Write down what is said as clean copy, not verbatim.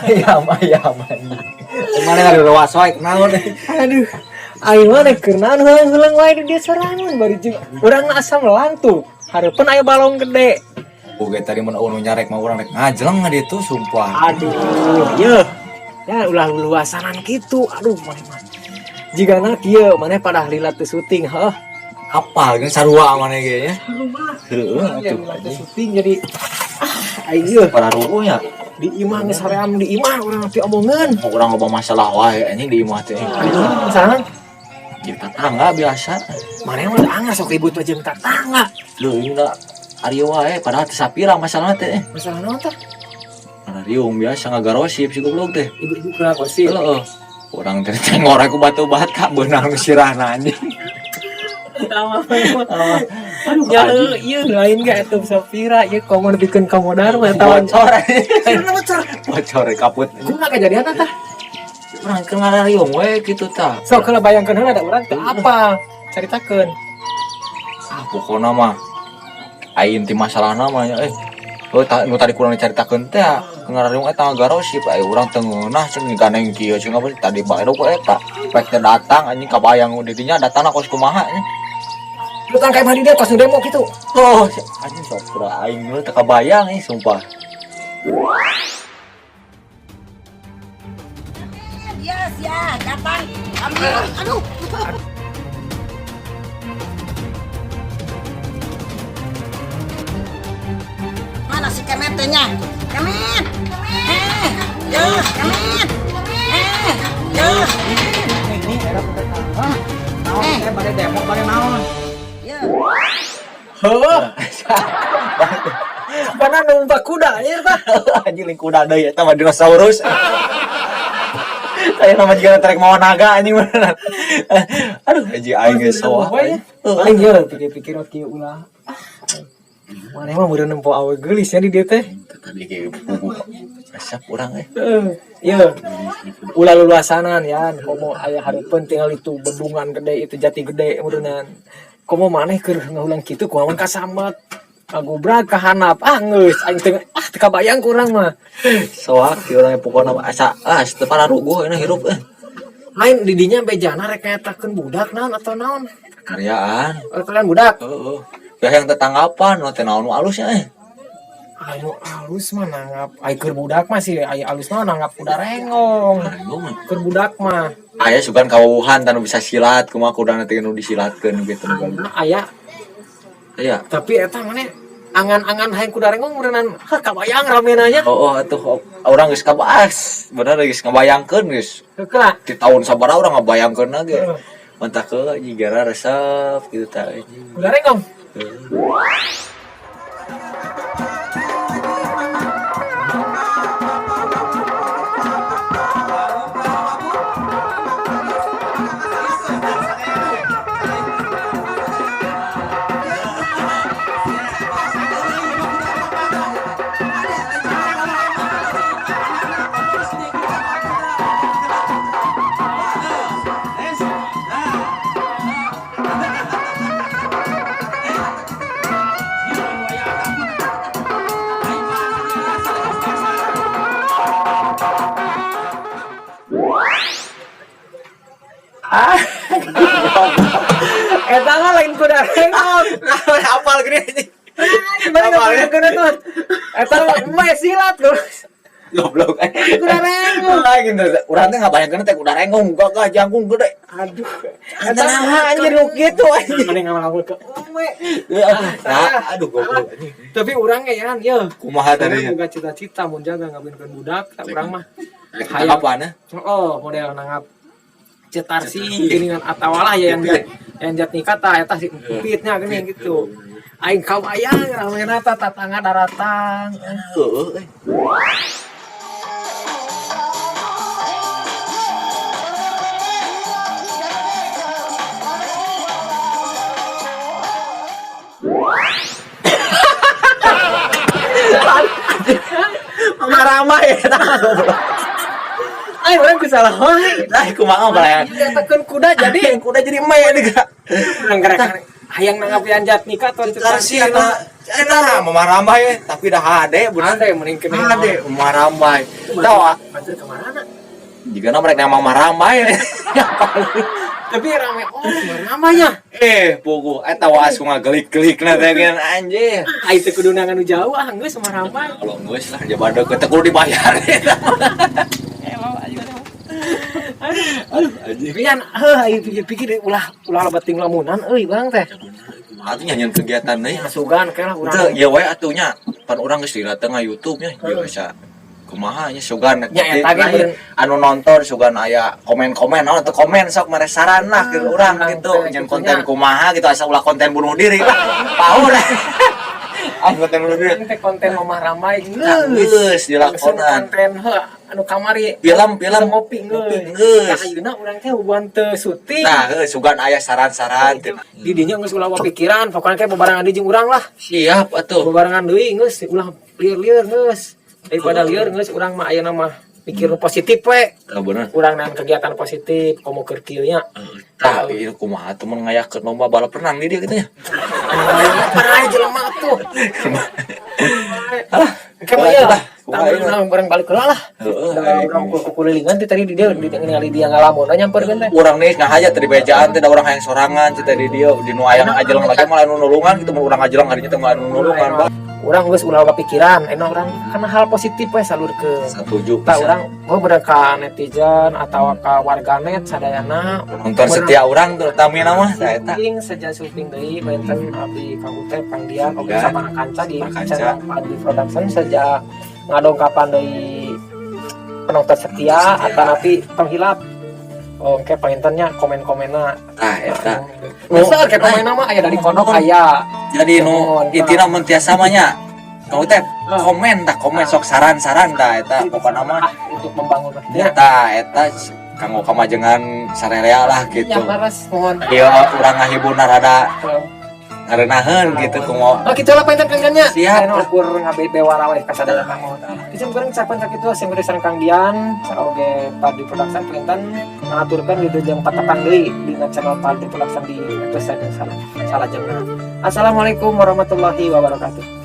ayam anjing. Mana ada luas wae naon. Aduh. Aing mah rek keur naon heulang wae di dia sorangan bari jeung urang asam lantuk. Hareupeun aya balong gede. Oke tadi mun anu nyarek mah urang rek ngajleng di itu sumpah. Aduh, yeuh. Ya ulah luasanan kitu. Aduh, maneh mah. Jigana kieu maneh pada lilat teu syuting, heuh. Apal geus sarua maneh ge ya. Heueuh Atuh atuh anjing. syuting jadi aing ieu Para ruuh nya. di imah geus saream di imah urang teu omongeun. Urang loba masalah wae anjing di imah teh. Aduh, misalnya Kita tangga biasa. maneh mah anggar sok ribut aja jeung tetangga. Leuwih da ari wae padahal teu sapira masalah teh. Masalah naon tah? Karena riung biasa ngagarosip si goblok teh. Ibu-ibu kenapa sih? Heeh. Urang teh ngorek ku batu-bata beunang nu sirahna anjing. Ya ieu lain ge atuh sapira ieu komo nepikeun ka modar mah tawan Bocor. Bocor kaput. kumaha kejadian tah? Urang keur ngariung we kitu tah. Sok kalau bayangkeun heula ada urang teu apa caritakeun. Ah pokona mah aing ti masalahna mah nya oh nu tadi kurang dicaritakeun teh ngariung eta garosip aya urang teu ngeunah cenah ganeng kieu cenah apa tadi bae ku eta pek teh datang anjing kabayang di dinya datangna kos kumaha nya. Lu kan kayak mah di dia kos nu demo gitu. Oh anjing sok pura aing mah teu kabayang sumpah. Yes, ya, datang. Ambil. Aduh. Mana si kemetnya? Kemet. Ya, kemet. Ya. Pada demo pada naon? Ya. Heuh. Mana numpak kuda ya tah? Anjing lain kuda deui eta mah dinosaurus. Saya nama juga trek mau naga anjing beneran. Aduh anjing aing geus sawah. Aing ieu pikir-pikir kieu ulah. Maneh mah meureun nempo awe geulis ya di dieu teh. Tadi ge bubu. Resep urang Ieu. Ulah luluasanan ya, komo aya hareupeun tinggal itu bendungan gede itu jati gede meureunnan. Komo maneh keur ngahulang kitu kumaha kasamet. Kagobrak kahanap geus aing teu teu kabayang ku urang mah. Soak di urang pokona asa teu pararuguh euna hirup Lain di dinya bejana rek nyatakeun budak naon atau naon? karyaan. Kalian budak. Heeh. Ya yang tetanggapan teh naon nu alusnya Anu alus mah nanggap ai keur budak mah sih ai alus mah nanggap kuda rengong. Keur budak mah aya sugan kawuhan tanu bisa silat kumaha kudana teh nu disilatkeun gitu aya aya. tapi eta maneh angan-angan hayang kuda rengong meureunnan kabayang ramenanya. Oh atuh urang geus kabahas bener geus ngabayangkeun geus. Heula. Di tahun sabaraha urang ngabayangkeun ge. Mantah ke jigara resep gitu tah anjing. Kuda rengong. Eta mah lain kuda rengong. Apal gini anjing. Gimana ngapain kuda tuh? Eta mah silat terus. Goblok. Kuda rengong. Gitu. Urang teh ngabayangkeun teh kuda rengong gagah jangkung gede. Aduh. Eta naha anjir nu kitu anjing. Mending ngawal ke ome. Nah, aduh goblok anjing. Tapi urang ge yan, ieu. Kumaha tadi? Boga cita-cita mun jaga ngabinkeun budak, tak urang mah. Kapan Oh, model nanggap cetar sih geuningan atawalah ya yang jat nikah tah eta si empitnya geuning gitu. Aing kabayang ramena tah tatangga daratang. Heeh. Marama ya goblok. Ai urang kusalah wae. Nah, kumaha bae. Nyatakeun kuda jadi Kuda jadi eme deui. urang karek hayang nangapian Jatnika ton Tarsi eta memarambah ya, tapi dah hade bener. Ada yang mending kena Hade memarambah. Tahu Bantu kemana? jika mereka nama marambah ya. Tapi rame namanya. Pugu eta waas ku ngagelik-gelik na teh kan anjir. Ai teu kudu nangan jauh geus sama ramai. Kalau geus lah jaban deukeut teh kudu dibayar eta. Aduh anjir. Pian ai pikir-pikir ulah lebeting lamunan euy Bang teh. Atuh nyanyian kegiatan deui. Sugan kayak lah urang. Teu ieu we atunya pan urang geus dilateng ka YouTube nya ieu bisa kumaha nya sugan eta ge bener. anu nonton sugan aya komen-komen naon teu komen sok mere saran lah ke urang gitu jeung konten kumaha gitu asa ulah konten bunuh diri lah paul konten bunuh diri Teh konten mamah ramai geus dilakonan konten anu kamari film ngopi geus. geus Ayeuna urang teh uban teu syuting. nah sugan aya saran-saran Di dinya geus ulah pikiran pokoknya kayak bebarengan di jeung urang lah. siap atuh Bebarengan deui geus ulah lieur-lieur geus. Daripada lieur geus urang mah ayeuna mah mikir nu positif we. bener Urang naon kegiatan positif komo keur kieu nya. tah ieu kumaha tuh mun ngayakeun lomba balap renang di dieu kitu nya Parah jelema tuh. Alah, kemana ya? Tahu bareng balik heula lah. Urang kulilingan tadi di dia ningali dia ngalamun nyamperkeun teh. urang nih ngahaja tadi bejaan teh da urang hayang sorangan cita di dieu di nu aya ngajelang lagi malah nu nulungan gitu mun urang ngajelang hadinya teh malah nu nulungan Urang geus ulah pikiran, enak urang kana hal positif we salurkeun. setuju Tah urang beurang ka netizen atawa ka warganet sadayana nonton setia urang terutama mah tah eta syuting saja syuting deui benten abdi Kang Utep Kang Dian oge sabana kanca di channel Padi Production saja ngadongkapan deui penonton setia atanapi penghilap. Oke, pengintennya komen-komenna. tah eta Misal kayak komen nama aya dari kondok aya. jadi nu intina mun tiasa mah nya kau teh komen tah komen sok saran-saran tah eta pokona mah Untuk membangun nya tah eta kanggo kamajengan sarerea lah gitu Ya paras mohon. ieu urang ngahibuna rada ngarenaheun gitu kumo Oh kitu lah pengen kangennya. Siap. Anu ukur ngabewara we ka sadaya mah. Bisa bareng capan sakitu sing beresan Kang Dian oge Padi Production pengen ngaturkeun gitu jeung patatang deui di channel Padi Production di episode salah jeung. Assalamualaikum warahmatullahi wabarakatuh.